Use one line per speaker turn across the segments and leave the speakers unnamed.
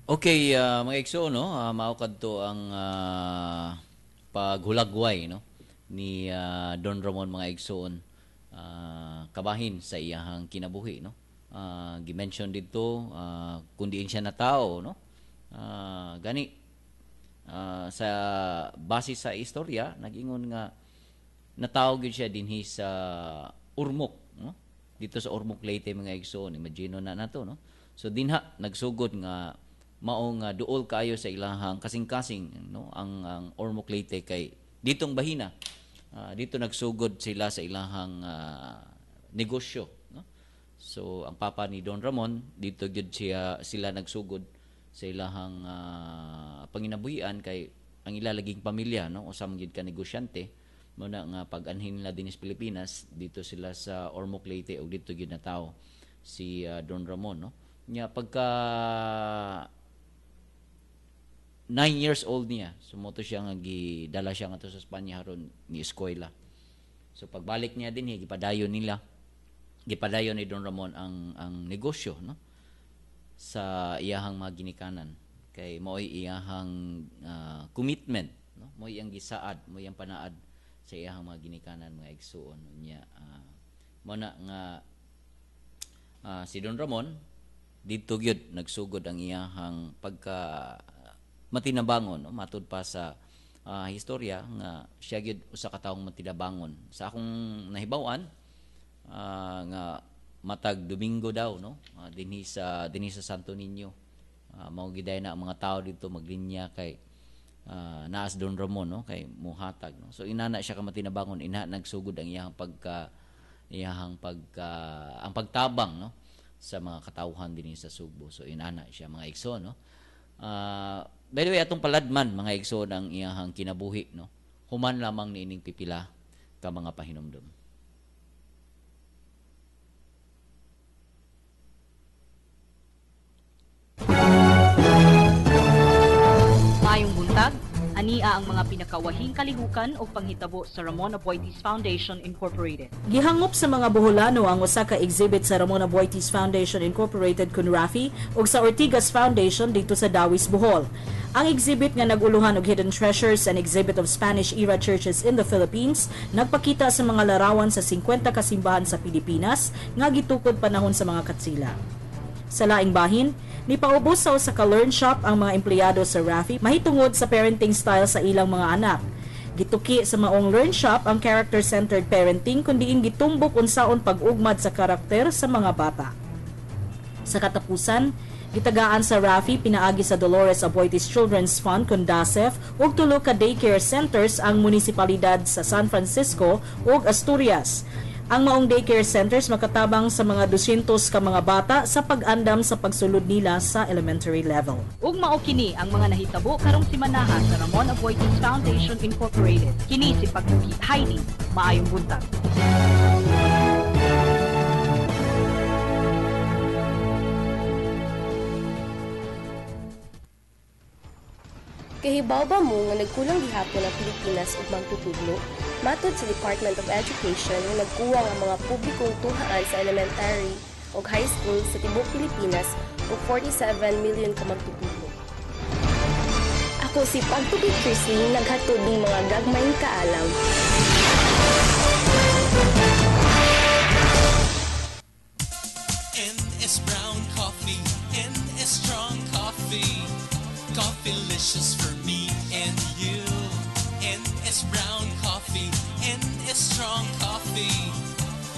Okay, mga igsoon, no? Maukad to ang paghulagway, no? Ni Don Ramon, mga igsoon, kabahin sa iyahang kinabuhi, no? Gimension dito, kundiin siya na tao, no? Gani, sa base sa istorya, nag-ingon nga natawag yun siya dinhi sa Urmok, no? Dito sa Urmok Leyte, mga igsoon, imagino na nato, no? So dinha nagsugod nga maong duol kayo sa ilahang kasing-kasing, no? Ang Ormoc Leyte kay ditong bahina, dito nagsugod sila sa ilahang negosyo, no? So ang papa ni Don Ramon dito gyud sila nagsugod sa ilahang panginabuhian kay ang ilalaging pamilya, no? Usam gyud ka negosyante mo na nga pag-anhin nila din sa Pilipinas, dito sila sa Ormoc Leyte o dito gyud na tao si Don Ramon, no? Nya pagka 9 years old niya, sumoto siya nga gidala siya nga to sa Espanya haron ni eskwela. So pagbalik niya din gipadayon ni Don Ramon ang negosyo, no? Sa iyahang mga ginikanan. Kay mo'y iyahang commitment, no? Mo'y iyang gisaad, mo'y iyang panaad sa iyahang mga ginikanan, mga igsuon niya. Mo na nga si Don Ramon dito gyud nagsugod ang iyahang pagka matinabangon, no? Matud pa sa historya nga siya gyud usa ka taong matinabangon. Sa akong nahibaw-an nga matag Domingo daw, no? Dinhi sa Santo Niño. Mao giday na ang mga tao dito maglinya kay naas Don Ramon, no? Kay muhatag, no? So inana siya ka matinabangon, nagsugod ang iyahang ang pagtabang, no? Sa mga katawhan dinhi sa Cebu. So inana siya, mga igsoon, no? By the way, atong paladman, mga igsoon, ang iyahang kinabuhi, no? Human lamang niining pipila ka mga pahinumdum.
Mayong buntag, ania ang mga pinakawahing kalihukan o panghitabo sa Ramon Aboitiz Foundation Incorporated.
Gihangop sa mga Boholano ang usa ka exhibit sa Ramon Aboitiz Foundation Incorporated kun RAFI ug sa Ortigas Foundation dito sa Dawis, Bohol. Ang exhibit nga naguluhan og Hidden Treasures and Exhibit of Spanish-era Churches in the Philippines nagpakita sa mga larawan sa 50 ka simbahan sa Pilipinas nga gitukod panahon sa mga katsila. Sa laing bahin, nipaubos sa usa ka learn shop ang mga empleyado sa RAFI mahitungod sa parenting style sa ilang mga anak. Gituki sa maong learn shop ang character-centered parenting kundiin gitumbok unsaon pag-ugmad sa karakter sa mga bata. Sa katapusan, gitagaan sa RAFI pinaagi sa Dolores Aboitiz Children's Fund kun DASEF ug tulo ka daycare centers ang munisipalidad sa San Francisco ug Asturias. Ang maong daycare centers makatabang sa mga 200 ka mga bata sa pag-andam sa pagsulod nila sa elementary level.
Ug mao kini ang mga nahitabo karong simanahan sa Ramon Aboitiz Foundation Incorporated. Kini si Pagtuki Heidi, maayong buntag.
Kahibaw ba mo nga nagkulang gihapon ang Pilipinas ug magtutudlo? Matod sa Department of Education nga nagkuwang ang mga publikong tuhaan sa elementary ug high school sa tibuok Pilipinas ug 47 million ka magtutudlo. Ako si Pagtuki naghatod ng mga gagmayng kaalam.
NS Brown Coffee, NS Strong Coffee, Coffeelicious for me and you. NS Brown Coffee, NS Strong Coffee,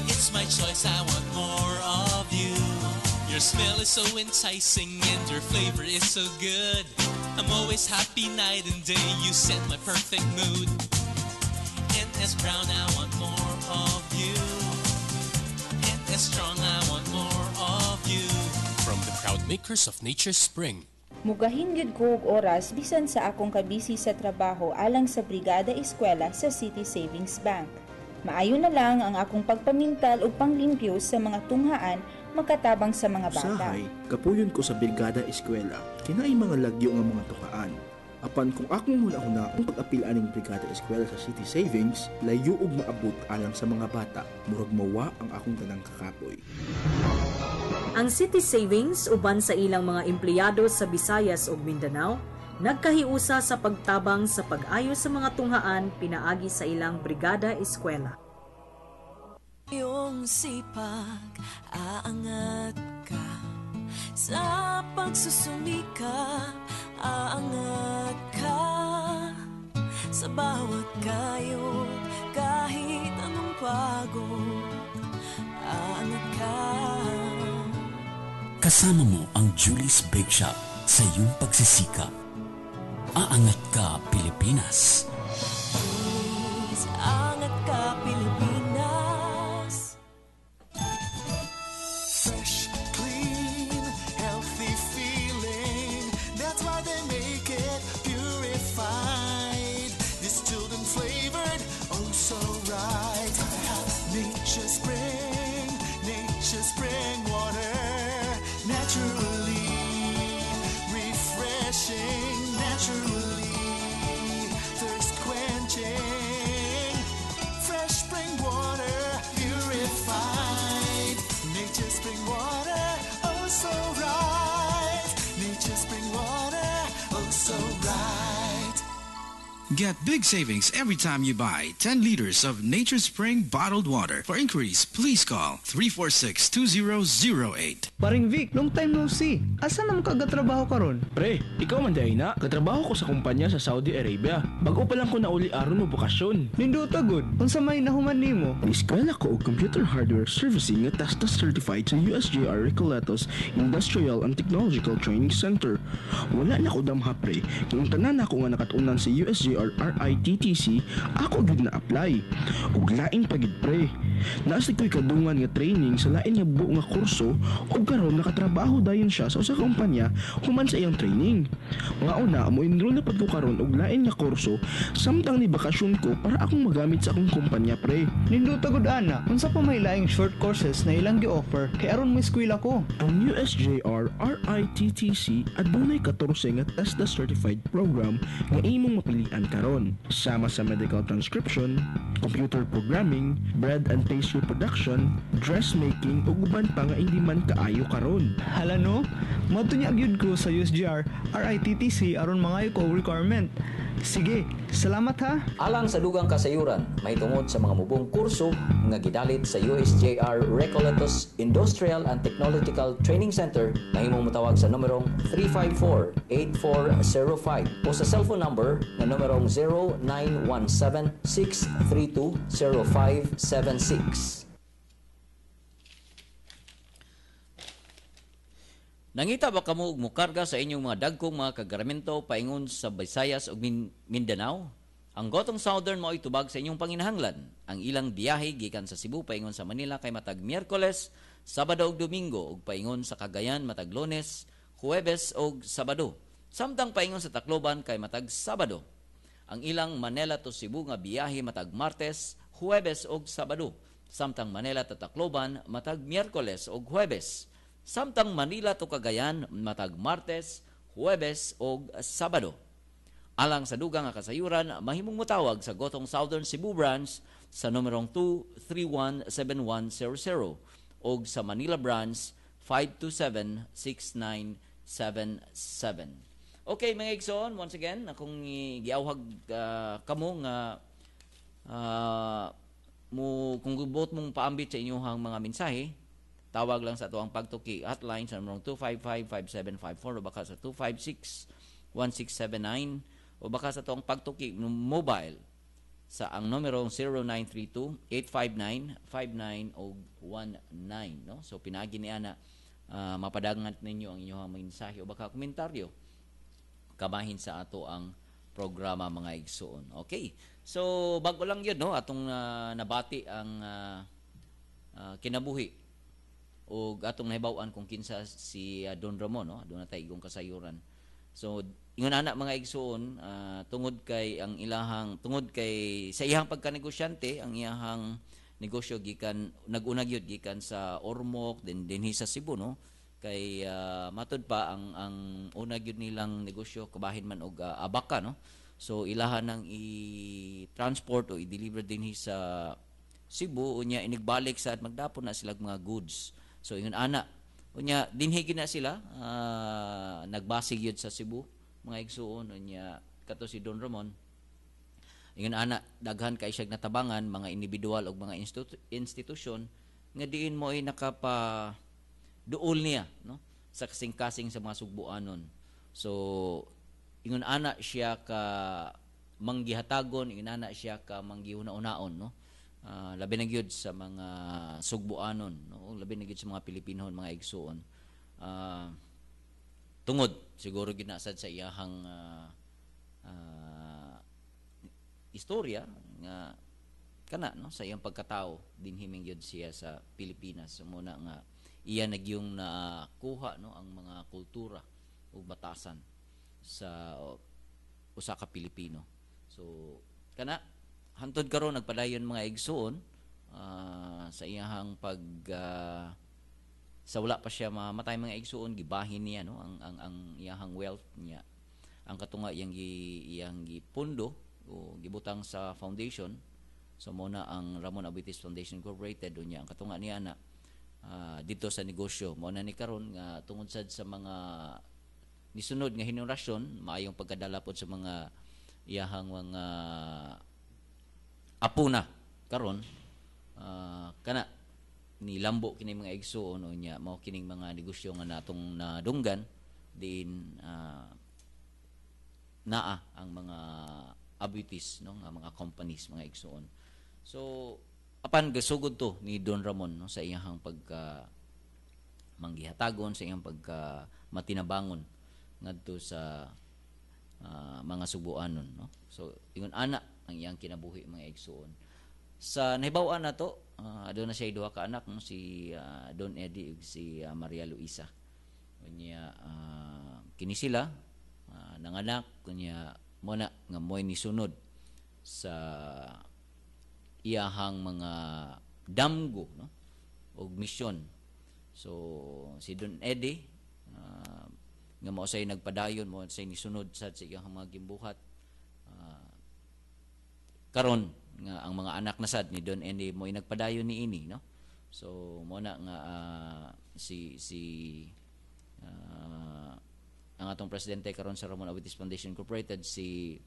it's my choice, I want more of you. Your smell is so enticing and your flavor is so good. I'm always happy night and day, you set my perfect mood. NS Brown, I want more of you. NS Strong, I want more of you.
From the proud makers of Nature's Spring.
Mugahin gyud ko og oras bisan sa akong kabisi sa trabaho alang sa Brigada Eskwela sa City Savings Bank. Maayo na lang ang akong pagpamintal ug panglimpyo sa mga tunghaan makatabang sa mga bata.
Usahay, kapuyon ko sa Brigada Eskwela, kinaay mga lagyo nga mga tukaan. Apan kung akong huna-huna ang pag-apil aning Brigada Eskwela sa City Savings, layo ug maabot alang sa mga bata, murag mawa ang akong tanang kakapoy.
Ang City Savings uban sa ilang mga empleyado sa Visayas ug Mindanao nagkahiusa sa pagtabang sa pag-ayo sa mga tunghaan pinaagi sa ilang brigada eskwela.
Iyong sipag, aangat ka sa pagsusumikap, aangat ka sa bawat kayod, kahit anong pagod, aangat ka.
Kasama mo ang Julie's Bake Shop sa iyong pagsisikap. Aangat ka, Pilipinas.
Please, aangat ka, Pilipinas.
Fresh, clean, healthy feeling. That's why they make it purified. Distilled and flavored, oh so right. Nature spring water. Naturally refreshing, naturally thirst quenching. Fresh spring water, purified. Nature spring water, oh so right. Nature spring water, oh so right.
Get big savings every time you buy 10 liters of Nature Spring bottled water. For inquiries, please call 346-2008.
Paring Vic, long time no see. Asa naman kagatrabaho ka ron?
Pre, ikaw man day na. Katrabaho ko sa kumpanya sa Saudi Arabia. Bago pa lang ko na uli aron mo bukasyon.
Ninduta good. Unsa may nahuman nimo?
Eskwela ko og computer hardware servicing nga TESDA certified sa USJR Recoletos Industrial and Technological Training Center. Wala na ko damha pre. Kung tanan ako nga nakatunan sa USJR RITTC, ako gud na apply. Ug laing pagid pre. Nasa ko'y kadungan nga training sa lain nga buo nga kurso ug karon nakatrabaho dayon siya sa usa ka kumpanya human sa iyang training. Nga una mo enroll na pad ko karon og lain nga kurso samtang ni bakasyon ko para akong magamit sa akong kumpanya pre.
Ninduta good ana. Unsa pa may laing short courses na ilang gi-offer kay aron mo eskwela ko?
Ang USJR RITTC adunay 14 nga TESDA certified program nga imong mapilian karon. Sama sa medical transcription, computer programming, bread and pastry production, dressmaking ug uban pa nga hindi man kaayo karon.
Hala no? Moto niya agyud ko sa USJR RITTC aron mangayo ko requirement. Sige, salamat ha.
Alang sa dugang kasayuran, may tungod sa mga mubong kurso nga gidalit sa USJR Recoletos Industrial and Technological Training Center, mahimong motawag sa numerong 354-8405 o sa cellphone number na numerong 0917-632-0576. Nangita ba kamo og mokarga sa inyong mga dagkong mga kagaramento paingon sa Visayas ug Mindanao? Ang Gotong Southern mao itubag sa inyong panginahanglan. Ang ilang biyahe gikan sa Cebu paingon sa Manila kay matag Miyerkules, Sabado ug Domingo ug paingon sa Cagayan matag Lunes, Huwebes ug Sabado. Samtang paingon sa Tacloban kay matag Sabado. Ang ilang Manila to Cebu nga biyahe matag Martes, Huwebes ug Sabado. Samtang Manila to Tacloban matag Miyerkules ug Huwebes. Samtang Manila to Cagayan matag Martes, Huwebes ug Sabado. Alang sa dugang nga kasayuran, mahimong motawag sa Gotong Southern Cebu branch sa numerong 231-7100 ug sa Manila branch 527-6977. Okay mga igsoon, once again akong giawhag kamo nga kung gubot mong paambit sa inyong mga mensahe, tawag lang sa ato ang Pagtuki hotline sa numero 255-5754 o baka sa 256-1679 o baka sa ato ang Pagtuki mobile sa ang numero 0932-859-5919. No? So pinagi niya na mapadagangat ninyo ang inyong mensahe o baka komentaryo kabahin sa ato ang programa mga igsoon. Okay. So bago lang yun, no? Atong nabati ang kinabuhi o atong nahibawan kung kinsa si Don Ramon, no? Doon na tayo igong kasayuran. So ingon ana mga igsoon, tungod kay sa iyang pagkanegosyante, ang iyang negosyo gikan nag-unag yun gikan sa Ormoc dinhi sa Cebu, no? Kay matud pa ang unag yun nilang negosyo kabahin man og abaka, no? So ilahan nang i-transport o i-deliver dinhi sa Cebu unya inigbalik sa magdapon na sila mga goods. So ingon ana Unya dinhi gina sila nagbasig yun sa Cebu mga igsuon. Unya kato si Don Ramon ingon ana daghan kay siyang natabangan mga individual o mga institusyon nga diin mo ay nakapa duol niya no sa kasing-kasing sa mga Sugbuanon. So ingon ana siya ka manggihatagon, ingon ana siya ka manggihuna-unaon no. Labi na gyud sa mga Sugbuanon no, labi na gyud sa mga Pilipinhon mga igsuon. Tungod siguro gyud na sad sa iyahang istorya nga kana no sa iyang pagkatao dinhi gyud siya sa Pilipinas. So, muna nga iya nagyong nakuha no ang mga kultura ug batasan sa usa ka Pilipino. So kana hantod karon nagpadayon mga igsuon sa iyahang pag sa wala pa siya mamatay mga igsuon gibahin niya no ang iyahang wealth niya. Ang katunga iyang gipundo o gibutang sa foundation. So muna ang Ramon Aboitiz Foundation Incorporated unya ang katunga niya na dito sa negosyo mo na ni karon nga tungod sad sa mga nisunod nga henerasyon maayong pagkadala pod sa mga iyahang mga apo na karon kana nilambo kini mga igsuon unya mao kining mga negosyo nga natong nadunggan din naa ang mga Aboitiz no nga mga companies mga igsuon. So apan gasugod to ni Don Ramon no sa iyang pagka manggihatagon sa iyang pagka matinabangon ngadto sa mga Subuanon no. So ingon ana ang iyang kinabuhi mga igsuon. Sa nahibaw-an na to aduna na siya duha ka anak no si Don Eddie ug si Maria Luisa. Unya kini sila nanganak kunya muna nga moy nisunod sa iyahang mga damgo no og misyon. So si Don Eddie nga mao say nagpadayon mo say nisunod sa iyang mga gimbuhat karon nga ang mga anak na sad ni Don Eddie mo'y nagpadayon niini no. So mo na nga ang atong presidente karon sa Ramon Aboitiz Foundation Incorporated si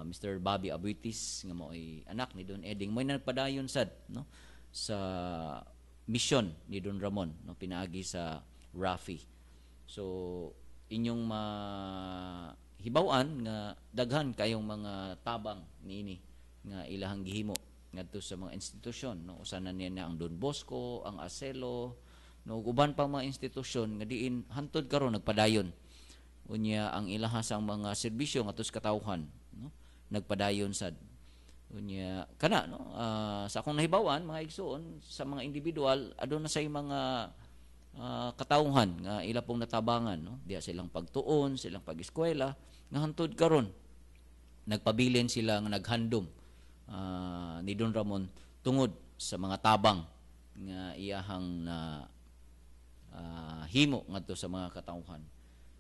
Mr. Bobby Aboitiz nga mo'y anak ni Don Eddie mo'y nagpadayon sad no sa mission ni Don Ramon no pinaagi sa RAFI. So inyong mahibaw-an nga daghan kayong mga tabang niini nga ilahang gihimo ngadto sa mga institusyon no usa na niya ang Don Bosco, ang Aselo no uban pang mga institusyon nga diin hantod karon nagpadayon unya ang ilahasang mga serbisyo ngadto sa katawhan no nagpadayon sad unya kana no sa akong nahibaw-an mga igsuon sa mga individual aduna say mga katawhan nga ila pong natabangan no diya silang pagtuon silang pag-eskwela nga hantod karon nagpabilin sila nga naghandom ni Don Ramon tungod sa mga tabang nga iyahang na himo ngadto sa mga katawhan.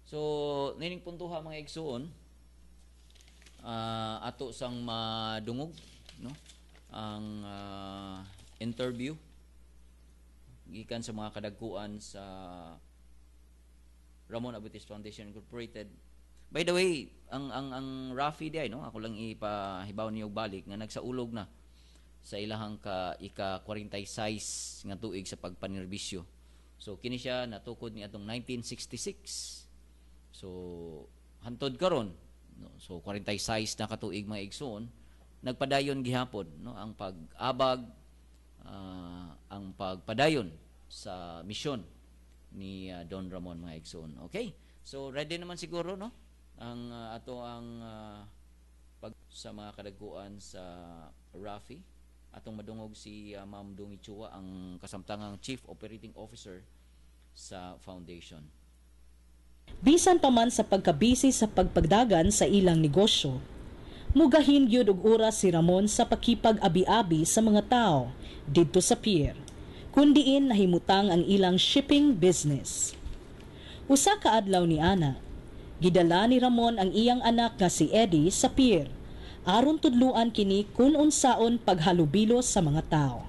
So nining puntuha mga igsuon ato sang madungog no ang interview gikan sa mga kadagkuan sa Ramon Aboitiz Foundation Incorporated. By the way, ang RAFI di no, ako lang ipahibaw niyo balik nga nagsaulog na sa ilahang ika-46 nga tuig sa pagpanerbisyo. So kini siya natukod ni atong 1966. So hantod karon no, so 46 na katuig mga igsoon nagpadayon gihapon no ang pag-abag ang pagpadayon sa misyon ni Don Ramon mga igsoon. Okay? So ready naman siguro no ang pag sa mga kadagkuan sa RAFI atong madungog si Ma'am Dungi Chua ang kasamtangang Chief Operating Officer sa foundation.
Bisan pa man sa pagkabisi sa pagpagdagan sa ilang negosyo, mugahin gyud og oras si Ramon sa pakipag-abi-abi sa mga tao didto sa pier, kundiin nahimutang ang ilang shipping business. Usa ka adlaw ni ana, gidala ni Ramon ang iyang anak nga si Eddie sa pier aron tudluan kini kun unsaon paghalubilo sa mga tao.